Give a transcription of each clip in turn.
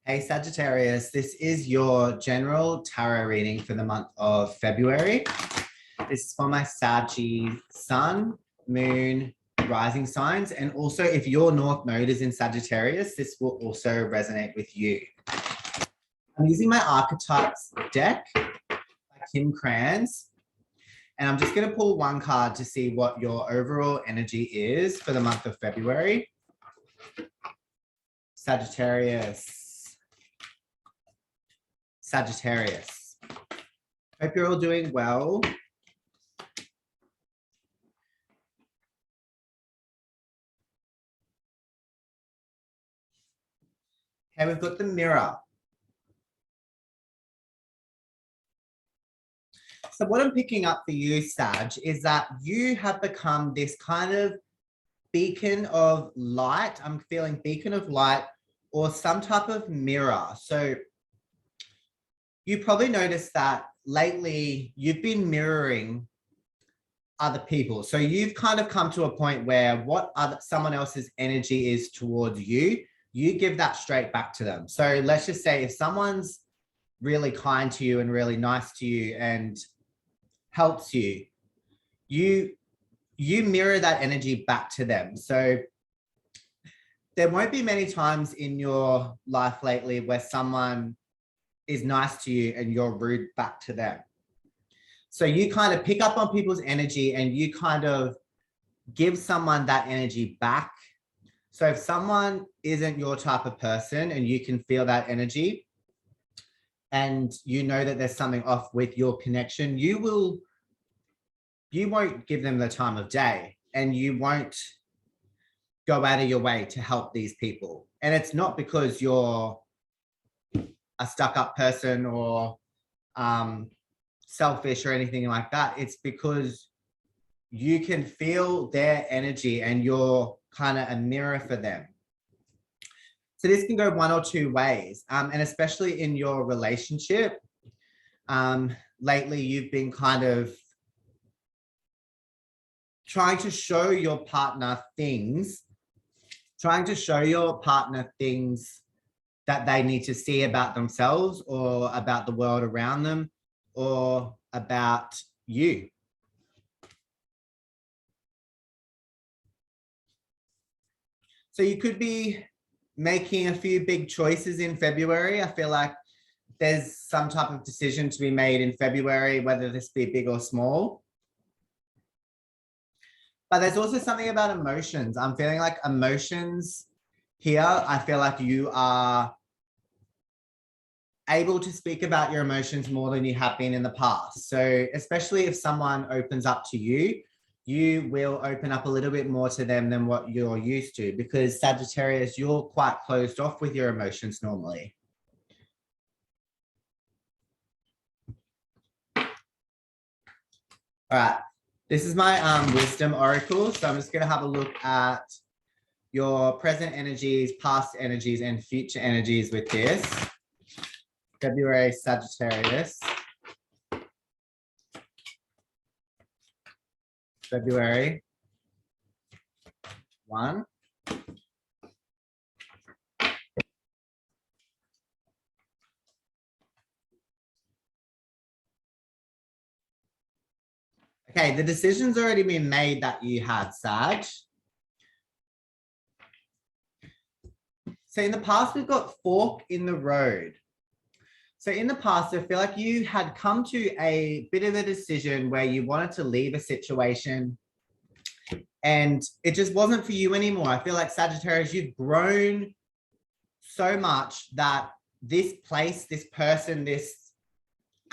Hey Sagittarius, this is your general tarot reading for the month of February. This is for my Sagittarius Sun, Moon, rising signs. And also if your North Node is in Sagittarius, this will also resonate with you. I'm using my Archetypes deck by Kim Kranz. And I'm just going to pull one card to see what your overall energy is for the month of February. Sagittarius. Hope you're all doing well. Okay, we've got the Mirror. So what I'm picking up for you, Sag, is that you have become this kind of beacon of light. I'm feeling beacon of light or some type of mirror. So you probably noticed that lately you've been mirroring other people. So you've kind of come to a point where what someone else's energy is towards you, you give that straight back to them. So let's just say if someone's really kind to you and really nice to you and helps you, you mirror that energy back to them. So there won't be many times in your life lately where someone is nice to you and you're rude back to them. So you kind of pick up on people's energy and you kind of give someone that energy back. So if someone isn't your type of person and you can feel that energy and you know that there's something off with your connection, you won't give them the time of day and you won't go out of your way to help these people. And it's not because you're a stuck-up person or selfish or anything like that. It's because you can feel their energy and you're kind of a mirror for them. So this can go one or two ways. And especially in your relationship, lately you've been kind of trying to show your partner things that they need to see about themselves or about the world around them or about you. So you could be making a few big choices in February. I feel like there's some type of decision to be made in February, whether this be big or small. But there's also something about emotions. I'm feeling like emotions here. I feel like you are able to speak about your emotions more than you have been in the past. So especially if someone opens up to you, you will open up a little bit more to them than what you're used to, because Sagittarius, you're quite closed off with your emotions normally. All right, this is my wisdom oracle. So I'm just going to have a look at your present energies, past energies, and future energies with this. February Sagittarius. February 1. Okay, the decision's already been made that you had, Sag. So in the past, we've got fork in the road. So in the past, I feel like you had come to a bit of a decision where you wanted to leave a situation and it just wasn't for you anymore. I feel like Sagittarius, you've grown so much that this place, this person, this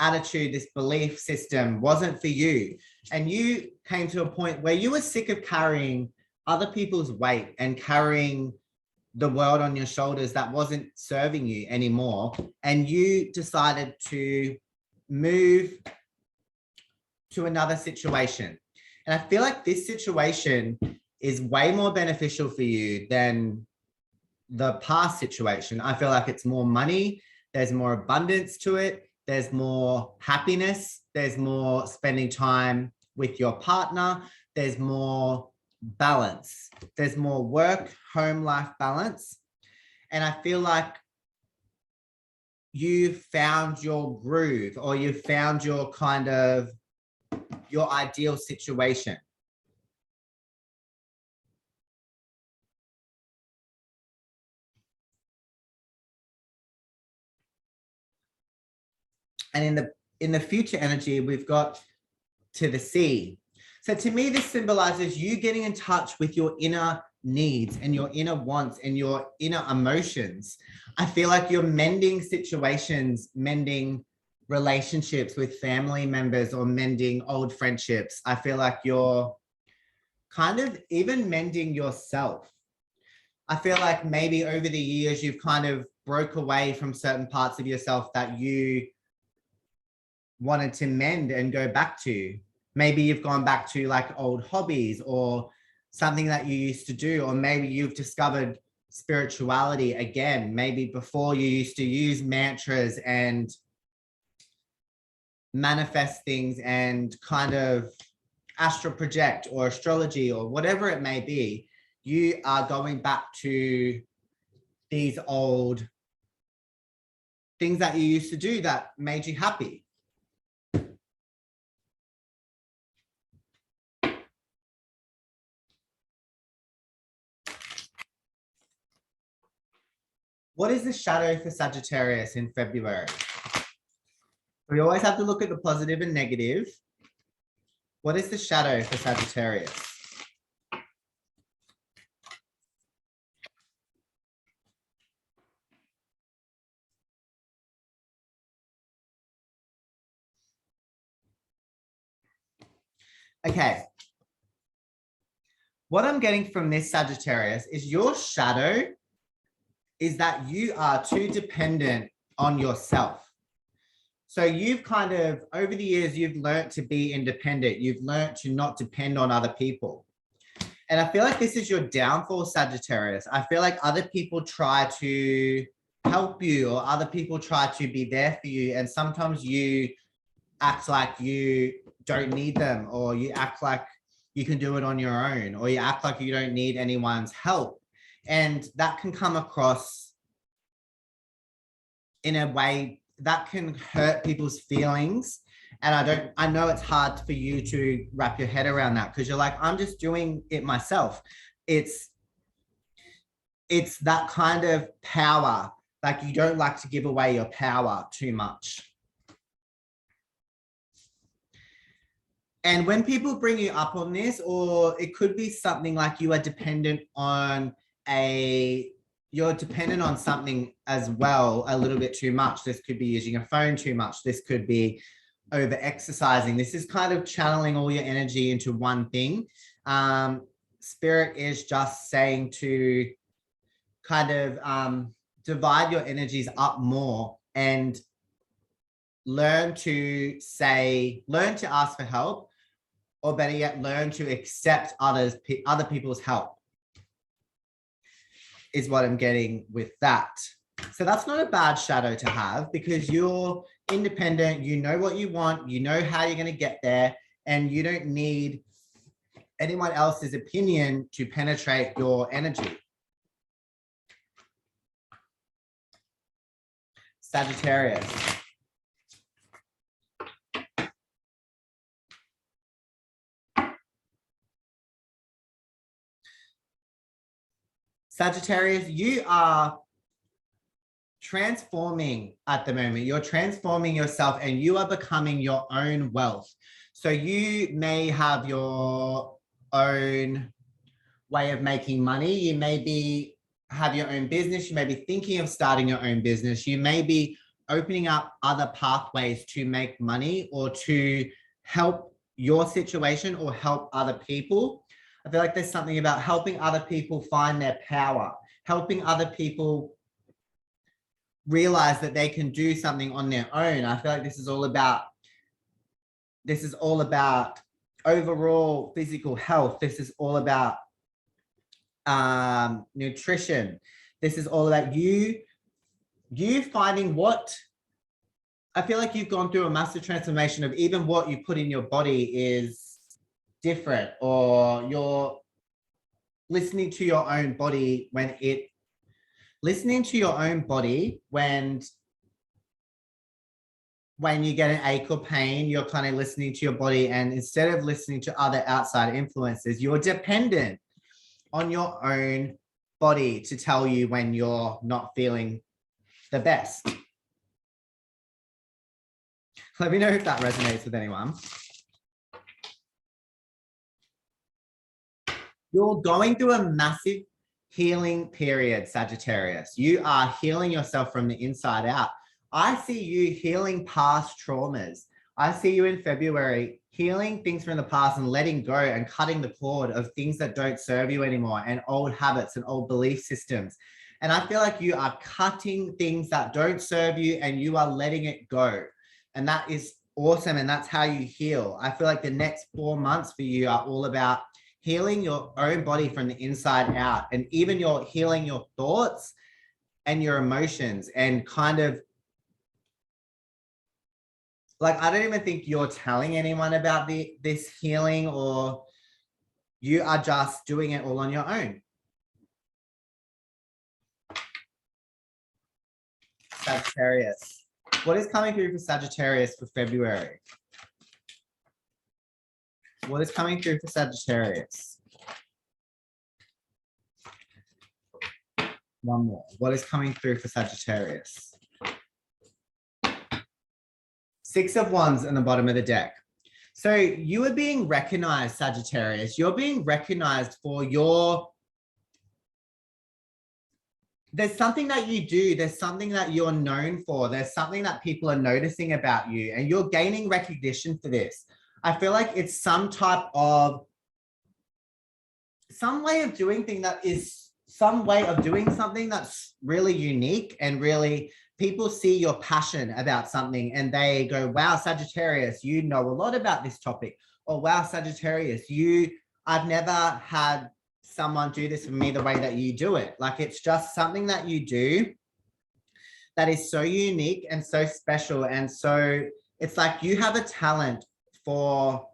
attitude, this belief system wasn't for you. And you came to a point where you were sick of carrying other people's weight and carrying the world on your shoulders that wasn't serving you anymore. And you decided to move to another situation. And I feel like this situation is way more beneficial for you than the past situation. I feel like it's more money. There's more abundance to it. There's more happiness. There's more spending time with your partner. There's more balance. There's more work, home life balance. And I feel like you found your groove, or you found your kind of your ideal situation. And in the future energy, we've got to the sea. So to me, this symbolizes you getting in touch with your inner needs and your inner wants and your inner emotions. I feel like you're mending situations, mending relationships with family members, or mending old friendships. I feel like you're kind of even mending yourself. I feel like maybe over the years, you've kind of broke away from certain parts of yourself that you wanted to mend and go back to. Maybe you've gone back to like old hobbies or something that you used to do, or maybe you've discovered spirituality again. Maybe before you used to use mantras and manifest things and kind of astral project or astrology or whatever it may be. You are going back to these old things that you used to do that made you happy. What is the shadow for Sagittarius in February? We always have to look at the positive and negative. What is the shadow for Sagittarius? Okay. What I'm getting from this Sagittarius is your shadow is that you are too dependent on yourself. So you've kind of, over the years, you've learned to be independent. You've learned to not depend on other people. And I feel like this is your downfall, Sagittarius. I feel like other people try to help you, or other people try to be there for you. And sometimes you act like you don't need them, or you act like you can do it on your own, or you act like you don't need anyone's help. And that can come across in a way that can hurt people's feelings. And I know it's hard for you to wrap your head around that, because you're like, I'm just doing it myself. It's that kind of power, like you don't like to give away your power too much. And when people bring you up on this, or it could be something like you are dependent on you're dependent on something as well, a little bit too much. This could be using a phone too much. This could be over exercising. This is kind of channeling all your energy into one thing. Spirit is just saying to kind of divide your energies up more and learn to ask for help, or better yet, learn to accept other people's help, is what I'm getting with that. So that's not a bad shadow to have, because you're independent, you know what you want, you know how you're going to get there, and you don't need anyone else's opinion to penetrate your energy. Sagittarius. Sagittarius, you are transforming at the moment. You're transforming yourself and you are becoming your own wealth. So you may have your own way of making money. You may have your own business. You may be thinking of starting your own business. You may be opening up other pathways to make money, or to help your situation or help other people. I feel like there's something about helping other people find their power, helping other people realize that they can do something on their own. I feel like this is all about overall physical health. This is all about nutrition. This is all about you finding what, I feel like you've gone through a massive transformation of even what you put in your body is different, or you're listening to your own body when when you get an ache or pain, you're kind of listening to your body, and instead of listening to other outside influences, you're dependent on your own body to tell you when you're not feeling the best. Let me know if that resonates with anyone. You're going through a massive healing period, Sagittarius. You are healing yourself from the inside out. I see you healing past traumas. I see you in February healing things from the past and letting go and cutting the cord of things that don't serve you anymore, and old habits and old belief systems. And I feel like you are cutting things that don't serve you and you are letting it go. And that is awesome. And that's how you heal. I feel like the next 4 months for you are all about healing your own body from the inside out, and even you're healing your thoughts and your emotions, and kind of like, I don't even think you're telling anyone about this healing, or you are just doing it all on your own. Sagittarius. What is coming through for Sagittarius for February? What is coming through for Sagittarius? One more. What is coming through for Sagittarius? 6 of Wands in the bottom of the deck. So you are being recognized, Sagittarius. You're being recognized for your... There's something that you do. There's something that you're known for. There's something that people are noticing about you, and you're gaining recognition for this. I feel like it's some way of doing thing that is some way of doing something that's really unique, and really people see your passion about something and they go, wow, Sagittarius, you know a lot about this topic. Or wow, Sagittarius, I've never had someone do this for me the way that you do it. Like, it's just something that you do that is so unique and so special. And so it's like you have a talent for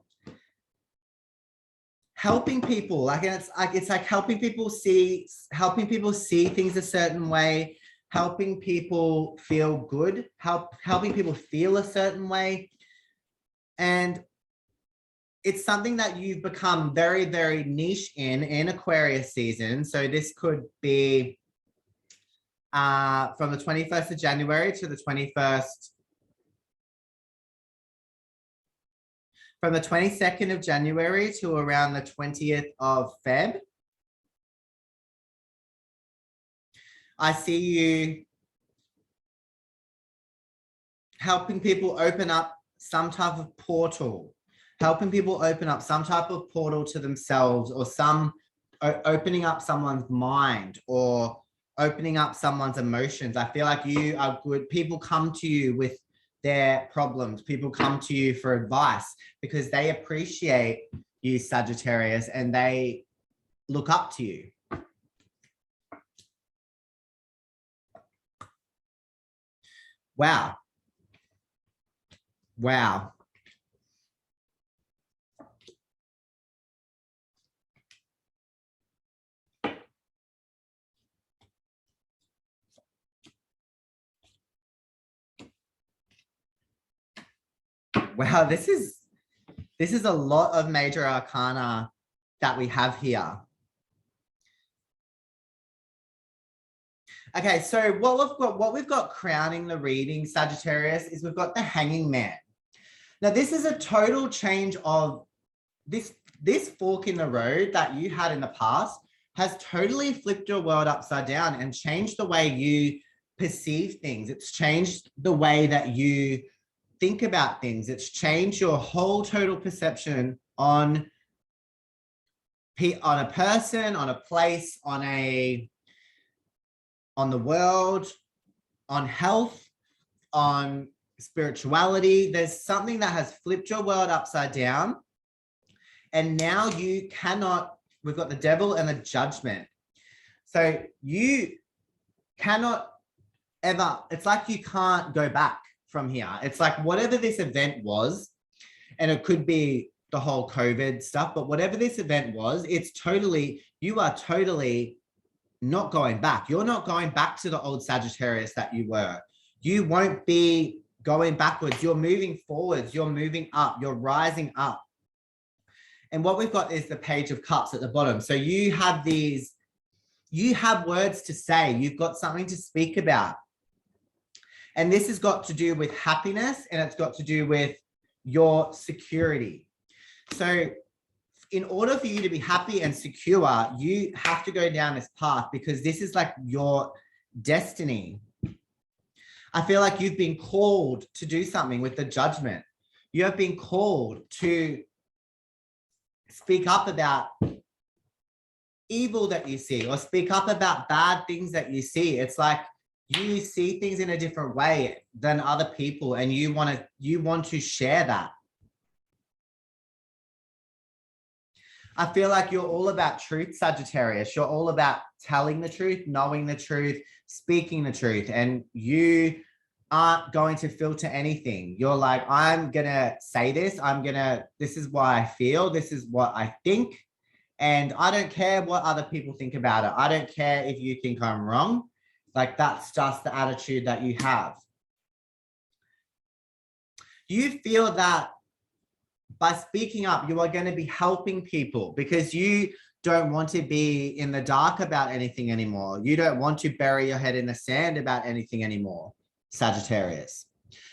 helping people. Like, and it's like helping people see things a certain way, helping people feel good, helping people feel a certain way. And it's something that you've become very, very niche in Aquarius season. So this could be from the 21st of January to the 21st, from the 22nd of January to around the 20th of Feb. I see you helping people open up some type of portal, helping people open up some type of portal to themselves, or opening up someone's mind, or opening up someone's emotions. I feel like you are good. People come to you with their problems. People come to you for advice because they appreciate you, Sagittarius, and they look up to you. Wow. Wow. Wow, this is a lot of major arcana that we have here. Okay, so what we've got crowning the reading, Sagittarius, is we've got the Hanging Man. Now, this is a total change of this fork in the road that you had in the past has totally flipped your world upside down and changed the way you perceive things. It's changed the way that you think about things. It's changed your whole total perception on a person, on a place, on the world, on health, on spirituality. There's something that has flipped your world upside down. And now you cannot, we've got the Devil and the Judgment. So you cannot ever, it's like you can't go back from here. It's like whatever this event was, and it could be the whole COVID stuff, but whatever this event was, you are totally not going back. You're not going back to the old Sagittarius that you were. You won't be going backwards. You're moving forwards. You're moving up. You're rising up. And what we've got is the Page of Cups at the bottom. So you have words to say. You've got something to speak about. And this has got to do with happiness, and it's got to do with your security. So in order for you to be happy and secure, you have to go down this path, because this is like your destiny. I feel like you've been called to do something with the Judgment. You have been called to speak up about evil that you see, or speak up about bad things that you see. It's like you see things in a different way than other people, and you want to share that. I feel like you're all about truth, Sagittarius. You're all about telling the truth, knowing the truth, speaking the truth, and you aren't going to filter anything. You're like, I'm going to say this. This is what I feel. This is what I think. And I don't care what other people think about it. I don't care if you think I'm wrong. Like, that's just the attitude that you have. You feel that by speaking up, you are going to be helping people, because you don't want to be in the dark about anything anymore. You don't want to bury your head in the sand about anything anymore, Sagittarius.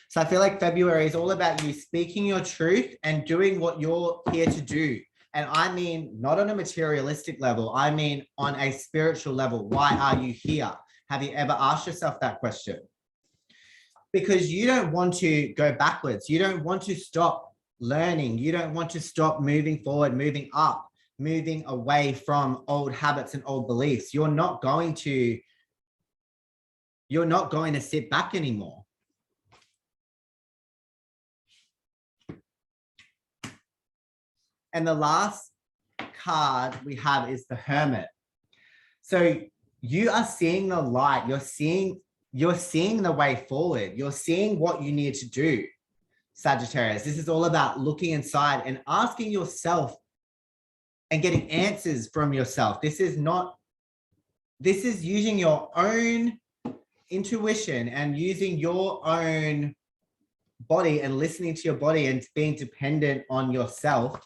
So I feel like February is all about you speaking your truth and doing what you're here to do. And I mean, not on a materialistic level. I mean, on a spiritual level. Why are you here? Have you ever asked yourself that question? Because you don't want to go backwards. You don't want to stop learning. You don't want to stop moving forward, moving up, moving away from old habits and old beliefs. You're not going to sit back anymore. And the last card we have is the Hermit. So you are seeing the light. You're seeing the way forward. You're seeing what you need to do, Sagittarius. This is all about looking inside and asking yourself and getting answers from yourself. This is using your own intuition and using your own body and listening to your body and being dependent on yourself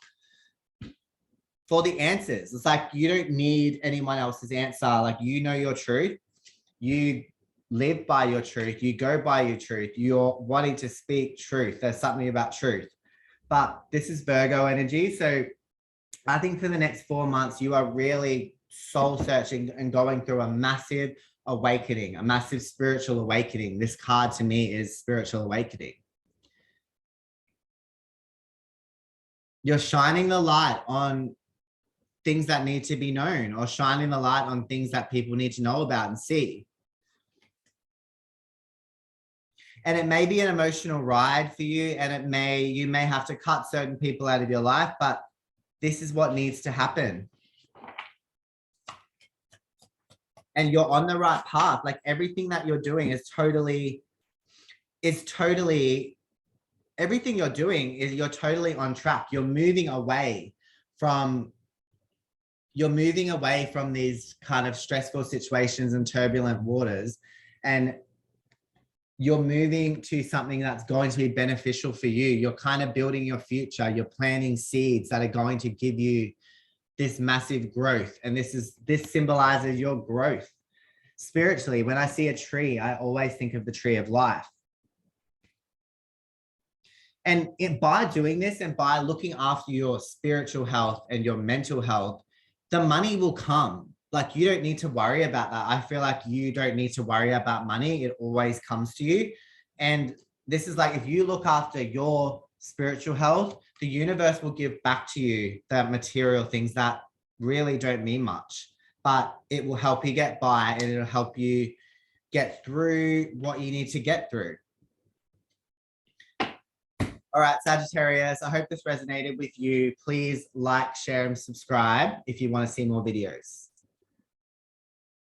for the answers. It's like you don't need anyone else's answer. Like, you know your truth. You live by your truth. You go by your truth. You're wanting to speak truth. There's something about truth. But this is Virgo energy. So I think for the next 4 months, you are really soul searching and going through a massive awakening, a massive spiritual awakening. This card to me is spiritual awakening. You're shining the light on things that need to be known, or shining the light on things that people need to know about and see. And it may be an emotional ride for you, and you may have to cut certain people out of your life, but this is what needs to happen. And you're on the right path. Like, everything that you're doing is everything you're doing is you're totally on track. You're moving away from these kind of stressful situations and turbulent waters, and you're moving to something that's going to be beneficial for you. You're kind of building your future. You're planting seeds that are going to give you this massive growth. And this symbolizes your growth spiritually. When I see a tree, I always think of the tree of life. And by doing this and by looking after your spiritual health and your mental health, the money will come. Like, you don't need to worry about that. I feel like you don't need to worry about money. It always comes to you. And this is like, if you look after your spiritual health, the universe will give back to you the material things that really don't mean much, but it will help you get by, and it'll help you get through what you need to get through. All right, Sagittarius, I hope this resonated with you. Please like, share, and subscribe if you want to see more videos.